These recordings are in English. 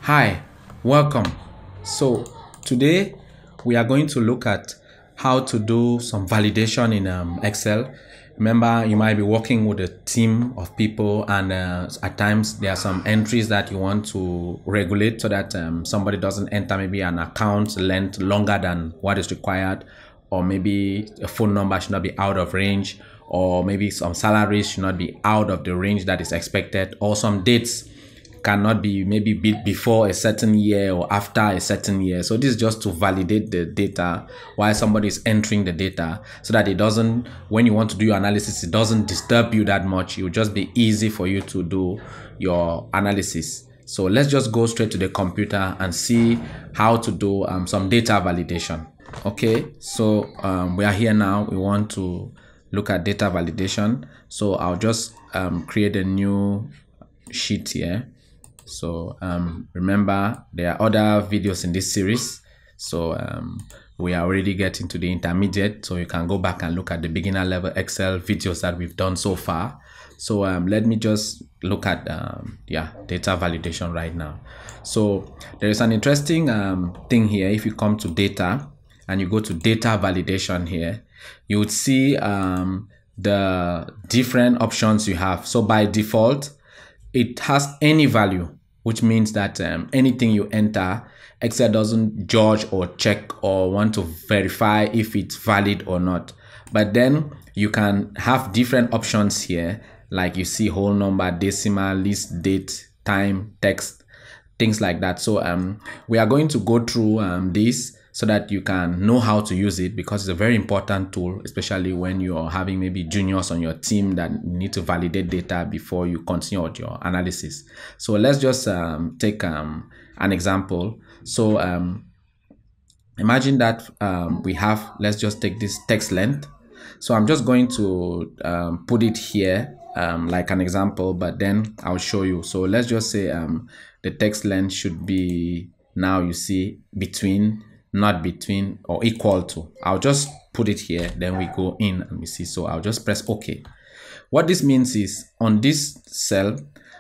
Hi, welcome. So today we are going to look at how to do some validation in Excel. Remember, you might be working with a team of people, and at times there are some entries that you want to regulate so that somebody doesn't enter maybe an account length longer than what is required, or maybe a phone number should not be out of range, or maybe some salaries should not be out of the range that is expected, or some dates cannot be maybe before a certain year or after a certain year. So this is just to validate the data while somebody is entering the data, so that it doesn't, when you want to do your analysis, it doesn't disturb you that much. It will just be easy for you to do your analysis. So let's just go straight to the computer and see how to do some data validation. Okay, so we are here now. We want to look at data validation. So I'll just create a new sheet here. So remember, there are other videos in this series. So we are already getting to the intermediate, so you can go back and look at the beginner level Excel videos that we've done so far. So let me just look at data validation right now. So there is an interesting thing here. If you come to data and you go to data validation here, you would see the different options you have. So by default, it has any value, which means that anything you enter, Excel doesn't judge or check or want to verify if it's valid or not. But then you can have different options here, like you see whole number, decimal, list, date, time, text, things like that. So we are going to go through this so that you can know how to use it, because it's a very important tool, especially when you're having maybe juniors on your team that need to validate data before you continue with your analysis. So let's just take an example. So imagine that we have, let's just take this text length. So I'm just going to put it here like an example, but then I'll show you. So let's just say the text length should be, now you see, between, not between, or equal to. I'll just put it here, then we go in and we see. So I'll just press OK. What this means is, on this cell,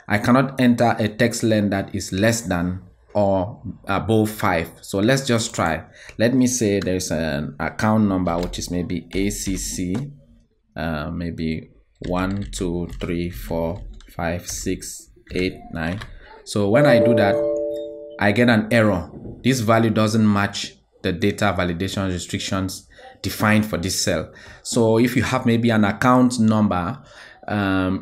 I cannot enter a text length that is less than or above 5. So let's just try. Let me say there's an account number, which is maybe ACC, maybe 1 2 3 4 5 6 8 9. So when I do that, I get an error. This value doesn't match the data validation restrictions defined for this cell. So if you have maybe an account number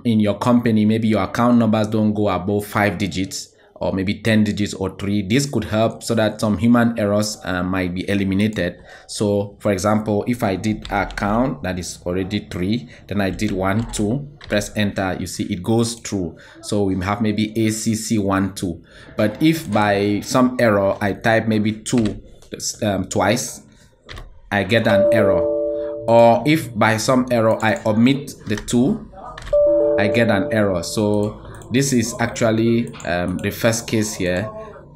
in your company, maybe your account numbers don't go above 5 digits, or maybe 10 digits or 3. This could help so that some human errors might be eliminated. So for example, if I did account that is already 3, then I did 1 2, press enter, you see it goes through. So we have maybe ACC 1 2. But if by some error I type maybe 2 twice, I get an error. Or if by some error I omit the 2, I get an error. So this is actually the first case here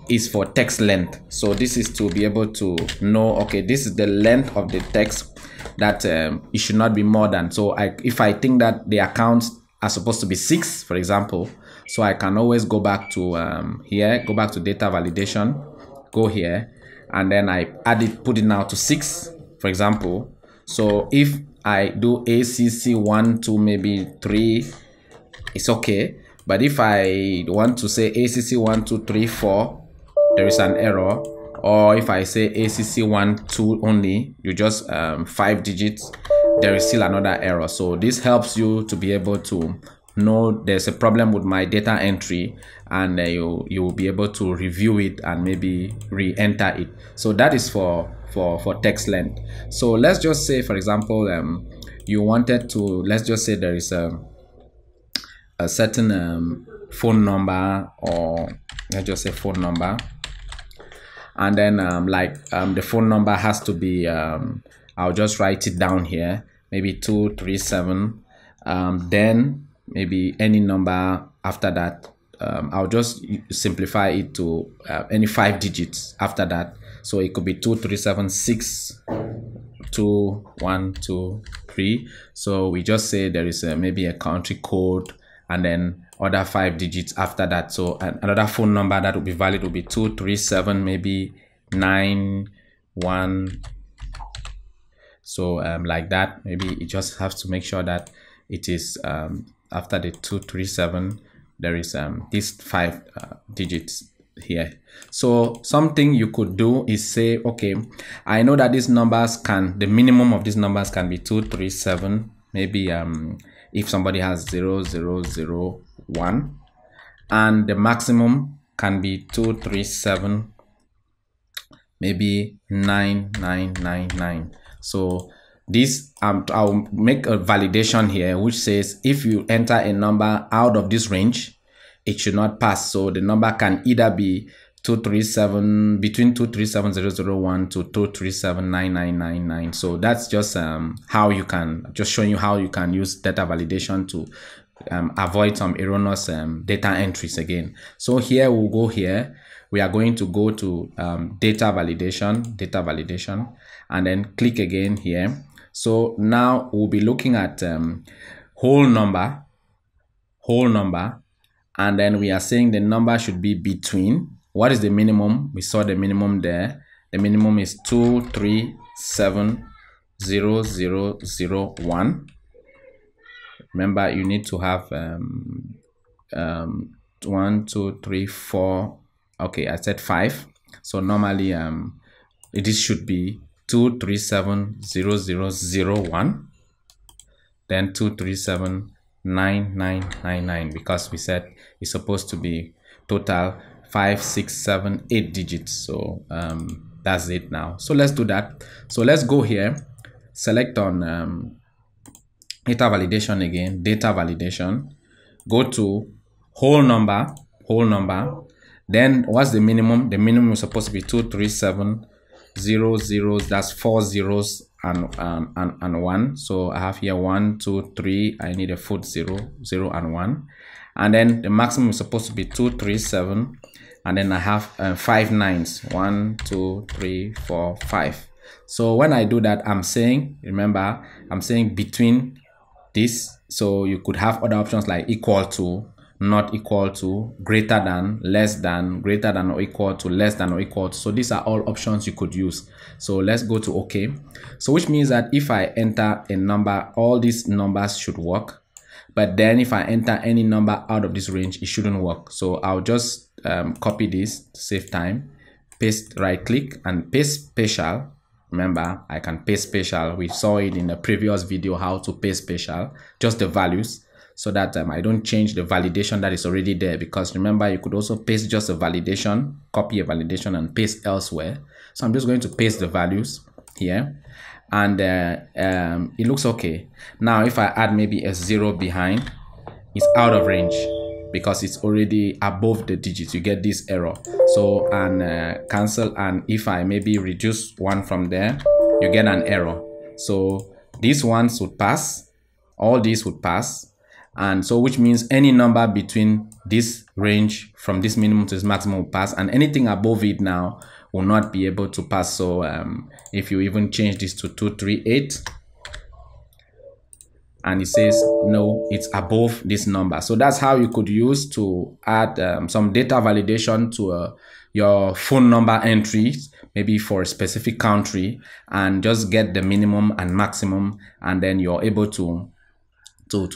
is for text length. So this is to be able to know, okay, this is the length of the text that it should not be more than. So if I think that the accounts are supposed to be 6, for example, so I can always go back to here, go back to data validation, go here, and then I add it, put it now to 6, for example. So if I do ACC 1 2 maybe 3, it's okay. But if I want to say ACC 1 2 3 4, there is an error. Or if I say ACC 1 2 only, you just 5 digits, there is still another error. So this helps you to be able to know there's a problem with my data entry, and you will be able to review it and maybe re-enter it. So that is for text length. So let's just say, for example, you wanted to, let's just say there is a certain phone number, or let's just say phone number, and then the phone number has to be I'll just write it down here, maybe 237, then maybe any number after that. I'll just simplify it to any 5 digits after that. So it could be 2376 2 1 2 3. So we just say there is maybe a country code, and then other 5 digits after that. So another phone number that will be valid will be 237 maybe 91. So like that. Maybe you just have to make sure that it is after the 237 there is these 5 digits here. So something you could do is say, okay, I know that these numbers the minimum of these numbers can be 237. Maybe if somebody has 0001, and the maximum can be 237 maybe 9999. So this I'll make a validation here which says if you enter a number out of this range, it should not pass. So the number can either be 237 between 237,001 to 237,9999. So that's just how you can showing you how you can use data validation to avoid some erroneous data entries again. So here we'll go here. We are going to go to data validation, and then click again here. So now we'll be looking at whole number, and then we are saying the number should be between. What is the minimum? We saw the minimum there. The minimum is 237,001. Remember, you need to have 1, 2, 3, 4. Okay, I said 5. So normally this should be 237,001, then 237,9999, because we said it's supposed to be total 5, 6, 7, 8 digits. So that's it now. So let's do that. So let's go here, select on data validation again, data validation, go to whole number. Then what's the minimum? The minimum is supposed to be 237,000. That's 4 zeros and 1. So I have here 1, 2, 3. I need a foot 0, 0 and 1. And then the maximum is supposed to be 237. And then I have 5 nines. 1, 2, 3, 4, 5. So when I do that, I'm saying, remember, I'm saying between this. So you could have other options like equal to, not equal to, greater than, less than, greater than or equal to, less than or equal to. So these are all options you could use. So let's go to OK. So which means that if I enter a number, all these numbers should work. But then if I enter any number out of this range, it shouldn't work. So I'll just copy this to save time, paste, right click and paste spatial. Remember, I can paste spatial. We saw it in the previous video how to paste spatial, just the values, so that I don't change the validation that is already there. Because remember, you could also paste just a validation, copy a validation and paste elsewhere. So I'm just going to paste the values here, and it looks okay. Now if I add maybe a 0 behind, it's out of range because it's already above the digits. You get this error. So and cancel, and if I maybe reduce 1 from there, you get an error. So these ones would pass, all these would pass. And so which means any number between this range from this minimum to this maximum will pass, and anything above it now will not be able to pass. So if you even change this to 238 and it says no, it's above this number. So that's how you could use to add some data validation to your phone number entries, maybe for a specific country, and just get the minimum and maximum, and then you're able to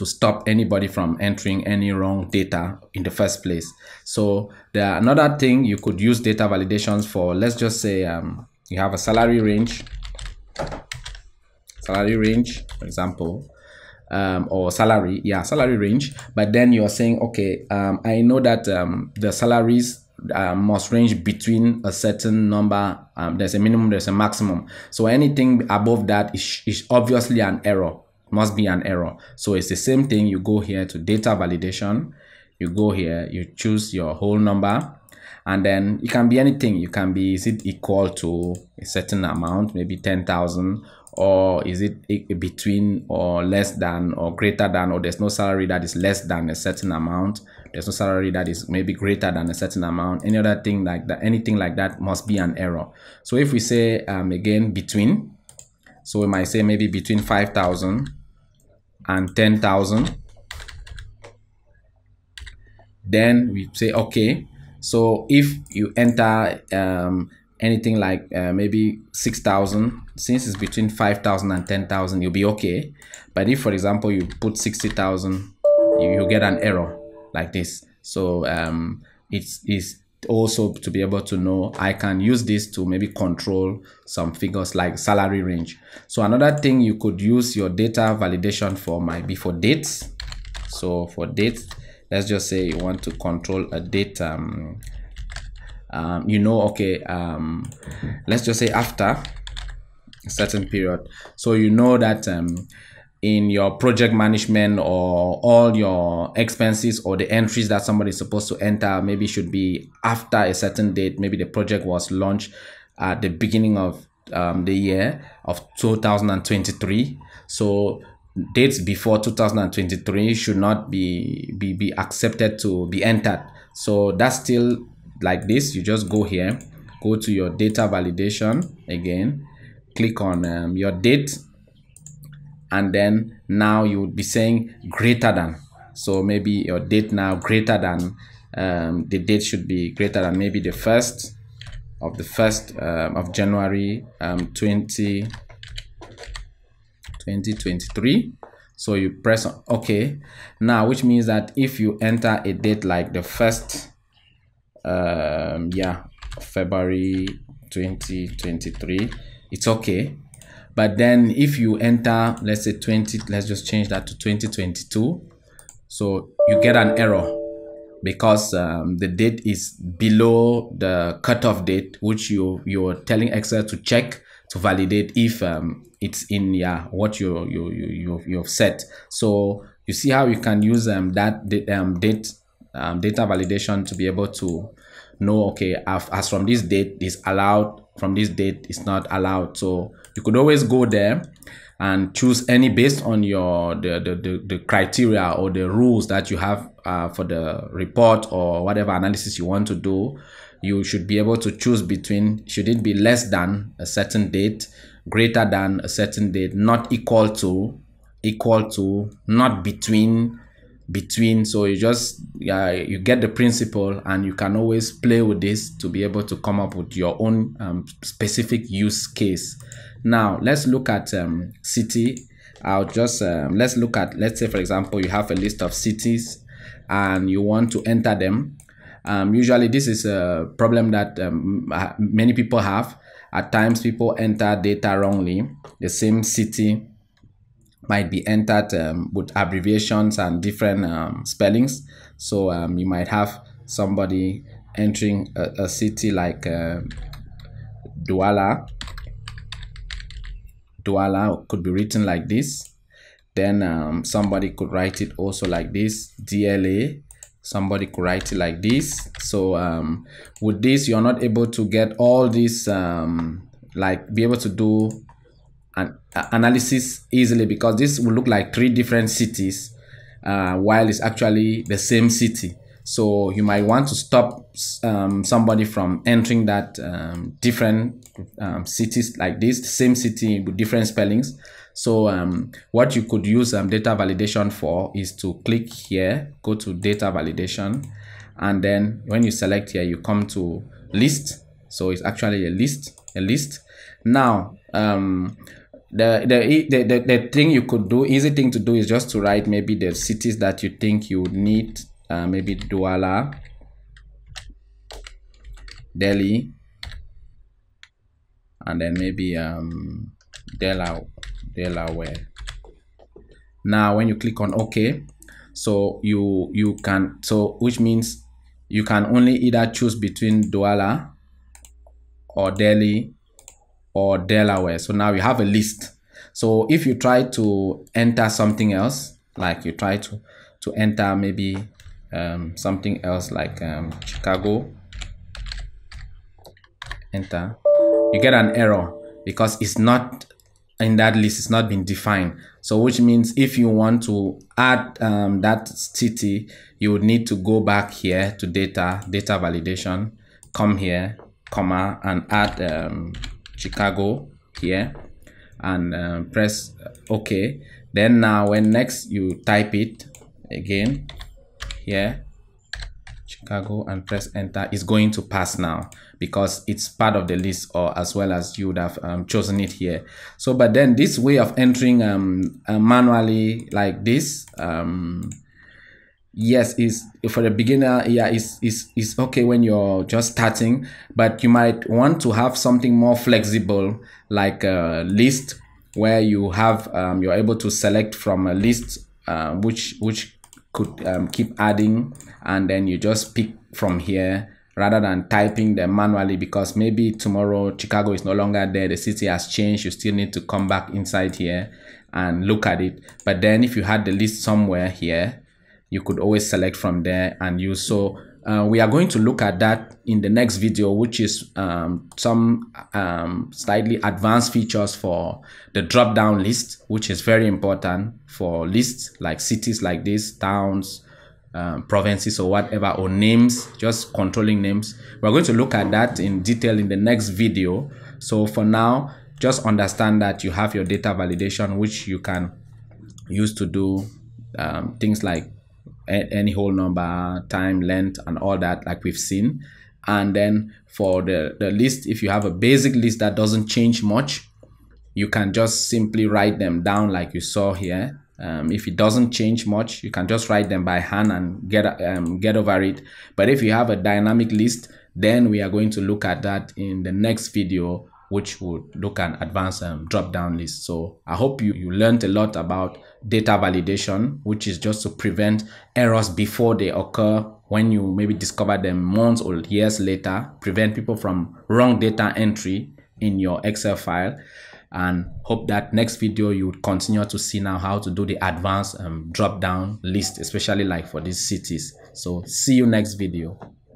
stop anybody from entering any wrong data in the first place. So there another thing you could use data validations for. Let's just say you have a salary range, for example, or salary range, but then you're saying, okay, I know that the salaries must range between a certain number. There's a minimum, there's a maximum. So anything above that is obviously an error, must be an error. So it's the same thing. You go here to data validation, you go here, you choose your whole number, and then it can be anything. You can be, is it equal to a certain amount, maybe 10,000, or is it between or less than or greater than, or there's no salary that is less than a certain amount, there's no salary that is maybe greater than a certain amount. Any other thing like that, anything like that must be an error. So if we say again between, so we might say maybe between 5,000 and 10,000, Then we say okay. So if you enter anything like maybe 6,000, since it's between 5,000 and 10,000, you'll be okay. But if, for example, you put 60,000, you get an error like this. So it's also to be able to know, I can use this to maybe control some figures like salary range. So another thing you could use your data validation for might be for dates. So for dates, let's just say you want to control a date, okay, let's just say after a certain period. So you know that in your project management, or all your expenses or the entries that somebody is supposed to enter maybe should be after a certain date. Maybe the project was launched at the beginning of the year of 2023. So dates before 2023 should not be accepted to be entered. So that's still like this. You just go here, go to your data validation again, click on your date, and then now you would be saying greater than. So maybe your date now greater than, the date should be greater than maybe the 1st of January 2023. So you press on OK. Now, which means that if you enter a date like the 1st February 2023, it's okay. But then if you enter, let's say let's just change that to 2022, so you get an error because the date is below the cutoff date, which you're telling Excel to check to validate if it's in what you've set. So you see how you can use that data validation to be able to know, okay, as from this date is allowed, from this date is not allowed. So you could always go there and choose any based on your the criteria or the rules that you have for the report or whatever analysis you want to do. You should be able to choose between, should it be less than a certain date, greater than a certain date, not equal to, not between. So you just you get the principle, and you can always play with this to be able to come up with your own specific use case. Now let's look at city. I'll just let's look at, let's say for example you have a list of cities and you want to enter them. Usually this is a problem that many people have. At times people enter data wrongly. The same city might be entered with abbreviations and different spellings. So you might have somebody entering a city like Douala. Douala could be written like this. Then somebody could write it also like this, DLA. Somebody could write it like this. So with this, you're not able to get all this, like be able to do an analysis easily, because this will look like 3 different cities while it's actually the same city. So you might want to stop somebody from entering that different cities like this, same city with different spellings. So what you could use data validation for is to click here, go to data validation, and then when you select here, you come to list. So it's actually a list. Now the thing you could do, easy thing to do, is just to write maybe the cities that you think you would need, maybe Douala, Delhi, and then maybe Delaware. Now when you click on OK, so you can, so which means you can only either choose between Douala or Delhi or Delaware. So now you have a list. So if you try to enter something else, like you try to enter maybe something else like Chicago, enter, you get an error because it's not in that list, it's not been defined. So which means if you want to add that city, you would need to go back here to data validation, come here, comma, and add Chicago here, and press OK. Then now when next you type it again here, Chicago and press enter, is going to pass now because it's part of the list, or as well as you would have chosen it here. So but then this way of entering manually like this, yes, is for the beginner, yeah, is okay when you're just starting, but you might want to have something more flexible, like a list where you have you're able to select from a list which could keep adding, and then you just pick from here rather than typing them manually, because maybe tomorrow Chicago is no longer there, the city has changed, you still need to come back inside here and look at it. But then if you had the list somewhere here, you could always select from there and use. So we are going to look at that in the next video, which is some slightly advanced features for the drop down list, which is very important for lists like cities like this, towns, provinces or whatever, or names, just controlling names. We're going to look at that in detail in the next video. So for now, just understand that you have your data validation, which you can use to do things like any whole number, time, length, and all that, like we've seen. And then for the list, if you have a basic list that doesn't change much, you can just simply write them down like you saw here. If it doesn't change much, you can just write them by hand and get over it. But if you have a dynamic list, then we are going to look at that in the next video, which would look at advanced drop-down lists. So I hope you learned a lot about data validation, which is just to prevent errors before they occur, when you maybe discover them months or years later, prevent people from wrong data entry in your Excel file. And hope that next video you would continue to see now how to do the advanced drop-down list, especially like for these cities. So see you next video.